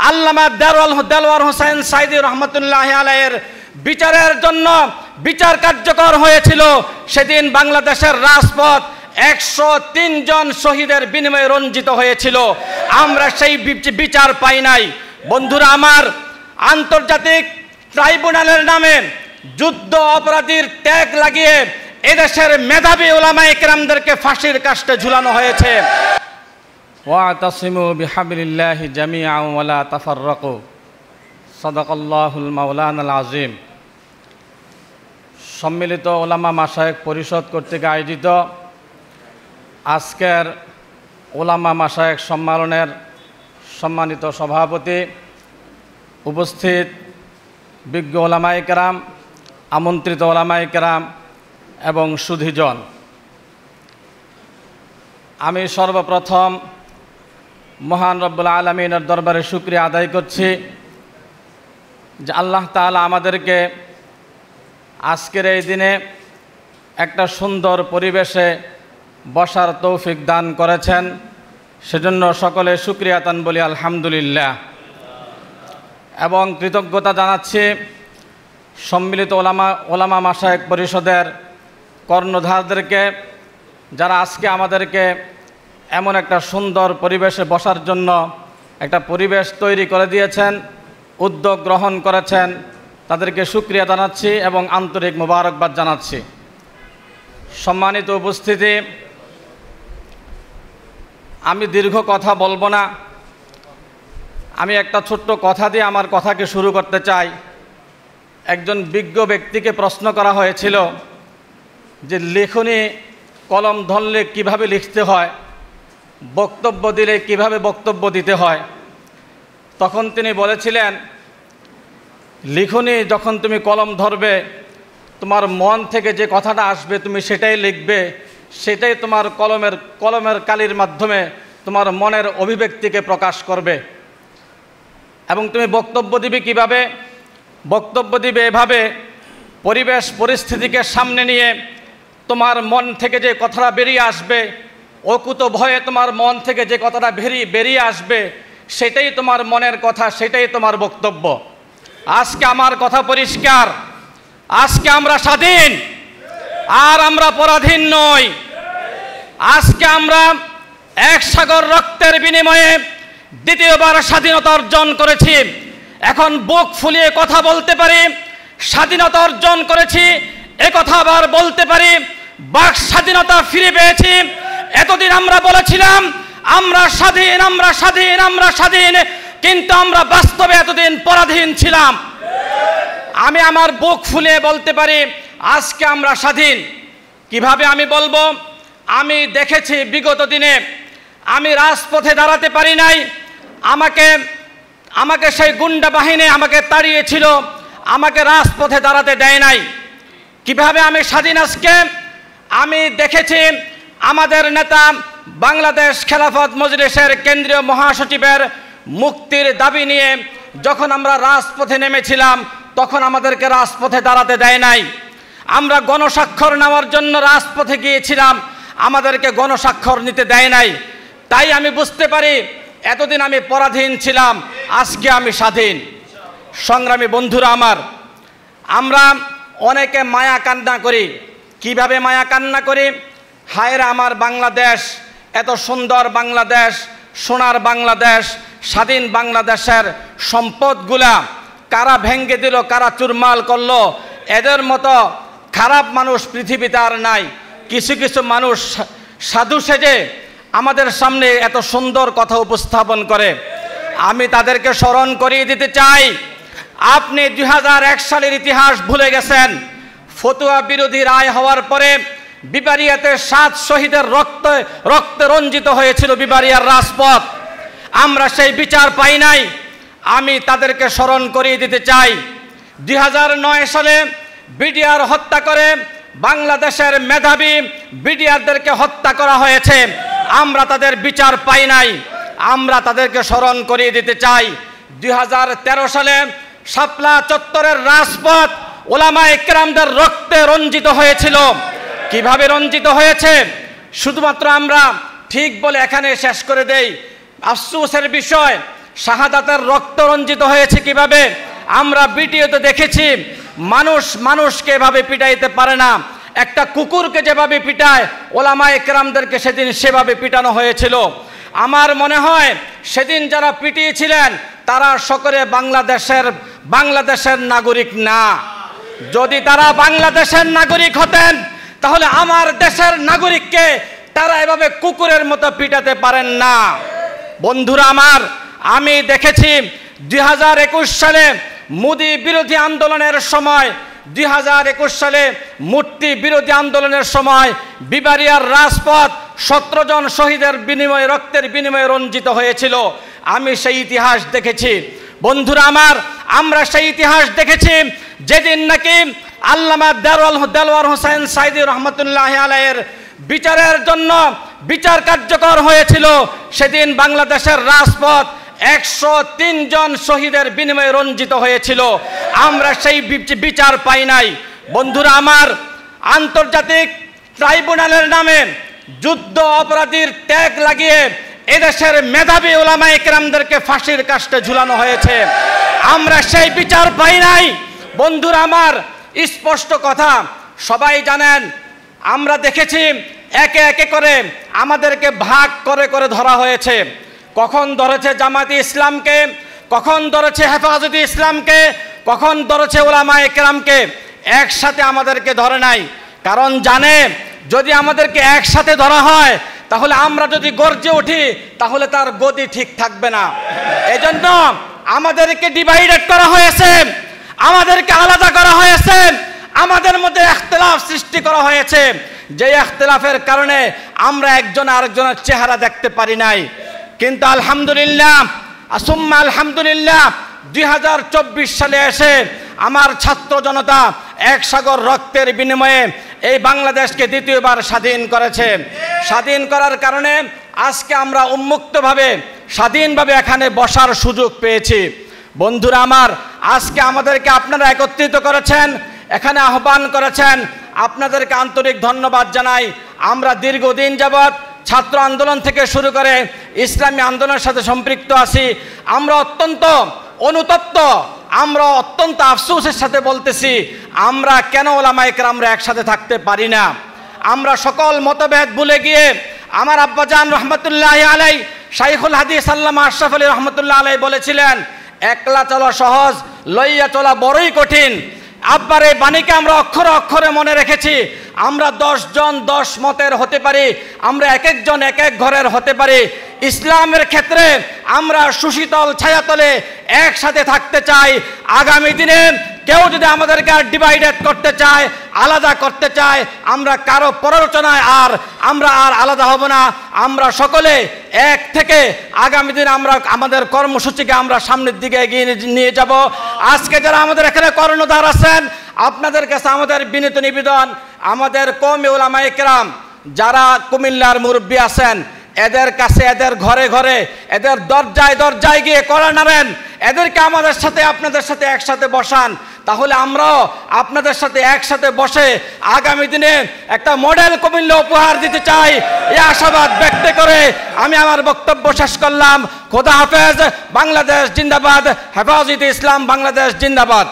আল্লামা দেলোয়ার হোসেন সাইদি রহমতুল্লাহ আলাইহির বিচারের জন্য বিচার কার্যকর হয়েছিল, সেদিন বাংলাদেশের রাজপথ 103 জন শহীদের বিনিময়ে রঞ্জিত হয়েছিল। আমরা সেই বিচার পাই নাই। বন্ধুরা আমার, আন্তর্জাতিক ট্রাইব্যুনালের নামে যুদ্ধ অপরাধীর ট্যাগ লাগিয়ে এদেশের মেধাবী উলামায়ে কেরামদেরকে ফাঁসির কাস্টে ঝুলানো হয়েছে। ওয়াতাসিমু বিহাবলিল্লাহি জামিআন ওয়া লা তাফাররাকু, সাদাকাল্লাহুল মাওলানাল আযীম। সম্মিলিত ওলামা মাশায়েখ পরিষদ কর্তৃক আয়োজিত আজকের ওলামা মাশায়েখ সম্মেলনের সম্মানিত সভাপতি, উপস্থিত বিজ্ঞ ওলামায়ে কেরাম, আমন্ত্রিত ওলামায়ে কেরাম এবং সুধীজন, আমি সর্বপ্রথম মহান রব্বুল আলামিনের দরবারে শুকরিয়া আদায় করছি যে আল্লাহ তাআলা আমাদেরকে আজকের এই দিনে একটা সুন্দর পরিবেশে বসার তৌফিক দান করেছেন। সেজন্য সকলে শুকরিয়া তান বলি আলহামদুলিল্লাহ। এবং কৃতজ্ঞতা জানাচ্ছি সম্মিলিত ওলামা মাশায়েখ পরিষদের কর্ণধারদেরকে, যারা আজকে আমাদেরকে এমন একটা সুন্দর পরিবেশে বসার জন্য একটা পরিবেশ তৈরি করে দিয়েছেন, উদ্যোগ গ্রহণ করেছেন। তাদেরকে শুকরিয়া জানাচ্ছি এবং আন্তরিক মোবারকবাদ জানাচ্ছি। সম্মানিত উপস্থিতি, আমি দীর্ঘ কথা বলবো না, আমি একটা ছোট্ট কথা দিয়ে আমার কথাকে শুরু করতে চাই। একজন বিজ্ঞ ব্যক্তিকে প্রশ্ন করা হয়েছিল যে লেখনী কলম ধরলে কিভাবে লিখতে হয়, বক্তব্য দিলে কিভাবে বক্তব্য দিতে হয়। তখন তিনি বলেছিলেন, লিখনী যখন তুমি কলম ধরবে, তোমার মন থেকে যে কথাটা আসবে তুমি সেটাই লিখবে, সেটাই তোমার কলমের কালির মাধ্যমে তোমার মনের অভিব্যক্তিকে প্রকাশ করবে। এবং তুমি বক্তব্য দিবে কিভাবে? বক্তব্য দিবে এভাবে, পরিবেশ পরিস্থিতিকে সামনে নিয়ে তোমার মন থেকে যে কথাটা বেরিয়ে আসবে, অকুত ভয়ে তোমার মন থেকে যে কথাটা বেরিয়ে আসবে, সেটাই তোমার মনের কথা, সেটাই তোমার বক্তব্য। আজকে আমার কথা পরিষ্কার, আজকে আমরা স্বাধীন, আর আমরা পরাধীন নই। আজকে আমরা এক সাগর রক্তের বিনিময়ে দ্বিতীয়বার স্বাধীনতা অর্জন করেছি। এখন বুক ফুলিয়ে কথা বলতে পারি, স্বাধীনতা অর্জন করেছি এ কথা আবার বলতে পারি, বাক স্বাধীনতা ফিরে পেয়েছি। এতদিন আমরা বলেছিলাম আমরা স্বাধীন, আমরা স্বাধীন, আমরা স্বাধীন, কিন্তু আমরা বাস্তবে এতদিন পরাধীন ছিলাম। আমি আমার বুক ফুলিয়ে বলতে পারি আজকে আমরা স্বাধীন। কিভাবে আমি বলবো? আমি দেখেছি বিগত দিনে আমি রাজপথে দাঁড়াতে পারি নাই, আমাকে সেই গুন্ডা বাহিনী আমাকে তাড়িয়েছিল, আমাকে রাজপথে দাঁড়াতে দেয় নাই। কিভাবে আমি স্বাধীন আজকে? আমি দেখেছি আমাদের নেতা বাংলাদেশ খেলাফত মজলিসের কেন্দ্রীয় মহাসচিবের মুক্তির দাবি নিয়ে যখন আমরা রাজপথে নেমেছিলাম, তখন আমাদেরকে রাজপথে দাঁড়াতে দেয় নাই। আমরা গণস্বাক্ষর নেওয়ার জন্য রাজপথে গিয়েছিলাম, আমাদেরকে গণস্বাক্ষর নিতে দেয় নাই। তাই আমি বুঝতে পারি এতদিন আমি পরাধীন ছিলাম, আজকে আমি স্বাধীন। সংগ্রামী বন্ধুরা আমার, আমরা অনেকে মায়া কান্না করি। কিভাবে মায়া কান্না করি? হায়রে আমার বাংলাদেশ, এত সুন্দর বাংলাদেশ, সোনার বাংলাদেশ, স্বাধীন বাংলাদেশের সম্পদগুলা কারা ভেঙ্গে দিল, কারা চুরমাল করলো। এদের মতো খারাপ মানুষ পৃথিবীতে আর নাই। কিছু কিছু মানুষ সাধু সেজে আমাদের সামনে এত সুন্দর কথা উপস্থাপন করে। আমি তাদেরকে স্মরণ করিয়ে দিতে চাই, আপনি 2001 সালের ইতিহাস ভুলে গেছেন। ফতুয়া বিরোধী রায় হওয়ার পরে বিবারিয়াতে 7 শহীদের রক্তে রঞ্জিত হয়েছিল বিবারিয়ার রাজপথ। আমরা সেই বিচার পাই নাই। আমি তাদেরকে স্মরণ করিয়ে দিতে চাই, 2009 সালে বিডিআর হত্যা করে বাংলাদেশের মেধাবী বিডিআরদেরকে হত্যা করা হয়েছে। আমরা তাদের বিচার পাই নাই। আমরা তাদেরকে স্মরণ করিয়ে দিতে চাই, 2013 সালে শাপলা চত্বরের রাজপথ ওলামায়ে কেরামদের রক্তে রঞ্জিত হয়েছিল। কিভাবে রঞ্জিত হয়েছে? শুধুমাত্র আমরা ঠিক বলে এখানে শেষ করে দেই। আফসোসের বিষয়, শাহাদাতের রক্ত রঞ্জিত হয়েছে কিভাবে। আমরা ভিডিওতে দেখেছি মানুষ মানুষকে এভাবে পিটাইতে পারে না, একটা কুকুরকে যেভাবে পিটায় ওলামায়ে কেরামদেরকে সেদিন সেভাবে পিটানো হয়েছিল। আমার মনে হয় সেদিন যারা পিটিয়েছিলেন তারা সকলে বাংলাদেশের নাগরিক না। যদি তারা বাংলাদেশের নাগরিক হতেন তাহলে আমার দেশের নাগরিককে তারা এভাবে কুকুরের মতো পিটাতে পারেন না। বন্ধুরা আমার, আমি দেখেছি 2021 সালে মোদি বিরোধী আন্দোলনের সময়, 2021 সালে মূর্তি বিরোধী আন্দোলনের সময় বিবারিয়ার রাজপথ 17 জন শহীদের বিনিময়ে, রক্তের বিনিময়ে রঞ্জিত হয়েছিল। আমি সেই ইতিহাস দেখেছি। বন্ধুরা আমার, আমরা সেই ইতিহাস দেখেছি যেদিন নাকি আল্লামা দেলওয়ার হোসেন সাইদি রহমতুল্লাহ আলাইহির বিচারের জন্য বিচার কার্যকর হয়েছিল, সেদিন বাংলাদেশের রাজপথ 103 জন শহীদের বিনিময়ে রঞ্জিত হয়েছিল। আমরা সেই বিচার পাই নাই। বন্ধুরা আমার, আন্তর্জাতিক ট্রাইব্যুনালের নামে যুদ্ধ অপরাধীর ট্যাগ লাগিয়ে এদেশের মেধাবী ওলামায়ে কেরামদেরকে ফাঁসির কাস্টে ঝুলানো হয়েছে। আমরা সেই বিচার পাই নাই। বন্ধুরা আমার, স্পষ্ট কথা, সবাই জানেন, আমরা দেখেছি একে একে করে আমাদেরকে ভাগ করে করে ধরা হয়েছে। কখন ধরেছে জামায়াতে ইসলামকে, কখন ধরেছে হেফাজতে ইসলামকে, কখন ধরেছে ওলামায়ে কেরামকে, একসাথে আমাদেরকে ধরে নাই। কারণ জানে যদি আমাদেরকে একসাথে ধরা হয় তাহলে আমরা যদি গর্জে উঠি তাহলে তার গতি ঠিক থাকবে না। এজন্য আমাদেরকে ডিভাইডেড করা হয়েছে, আমাদেরকে আলাদা করা হয়েছে, আমাদের মধ্যে ইখতিলাফ সৃষ্টি করা হয়েছে। যে ইখতিলাফের কারণে আমরা একজন আরেকজনের চেহারা দেখতে পারি নাই। কিন্তু আলহামদুলিল্লাহ, আসুম্মা আলহামদুলিল্লাহ, 2024 সালে এসে আমার ছাত্র জনতা এক সাগর রক্তের বিনিময়ে এই বাংলাদেশকে দ্বিতীয়বার স্বাধীন করেছে। স্বাধীন করার কারণে আজকে আমরা উন্মুক্তভাবে স্বাধীনভাবে এখানে বসার সুযোগ পেয়েছি। বন্ধুরা আমার, আজকে আমাদেরকে আপনারা একত্রিত করেছেন, এখানে আহ্বান করেছেন, আপনাদেরকে আন্তরিক ধন্যবাদ জানাই। আমরা দীর্ঘদিন যাবৎ ছাত্র আন্দোলন থেকে শুরু করে ইসলামী আন্দোলনের সাথে সম্পৃক্ত আছি। আমরা অত্যন্ত অনুতপ্ত, আমরা অত্যন্ত আফসোসের সাথে বলতেছি, আমরা কেন ওলামায়ে কেরামরা একসাথে থাকতে পারি না। আমরা সকল মতভেদ ভুলে গিয়ে আমার আব্বাজান রহমতুল্লাহ আলাই শাইখুল হাদিস আল্লামা আশরাফ আলী রহমতুল্লাহ আলাই বলেছিলেন, একলা চলা সহজ, লইয়া চলা বড়ই কঠিন। আব্বার এই বাণীকে আমরা অক্ষরে অক্ষরে মনে রেখেছি। আমরা 10 জন 10 মতের হতে পারি, আমরা এক একজন এক এক ঘরের হতে পারি। ইসলামের ক্ষেত্রে আমরা সুশীতল ছায়াতলে একসাথে থাকতে চাই। আগামী দিনে কেউ যদি আমাদেরকে আর ডিভাইডেড করতে চায়, আলাদা করতে চায়, আমরা কারো পরলোচনায় আমরা আর আলাদা হব না। আমরা সকলে এক থেকে আগামী দিন আমরা আমাদের কর্মসূচিকে আমরা সামনের দিকে এগিয়ে নিয়ে যাব। আজকে যারা আমাদের এখানে কর্ণধার আছেন, আপনাদের কাছে আমাদের বিনীত নিবেদন, আমাদের কওমি উলামায়ে কেরাম যারা কুমিল্লার মুরব্বী আছেন, এদের কাছে, এদের ঘরে ঘরে, এদের দরজায় দরজায় গিয়ে কড়া নাড়েন, এদেরকে আমাদের সাথে, আপনাদের সাথে একসাথে বসান। তাহলে আমরাও আপনাদের সাথে একসাথে বসে আগামী দিনে একটা মডেল কুমিল্লা উপহার দিতে চাই। এই আশাবাদ ব্যক্ত করে আমি আমার বক্তব্য শেষ করলাম। খোদা হাফেজ। বাংলাদেশ জিন্দাবাদ। হেফাজতে ইসলাম বাংলাদেশ জিন্দাবাদ।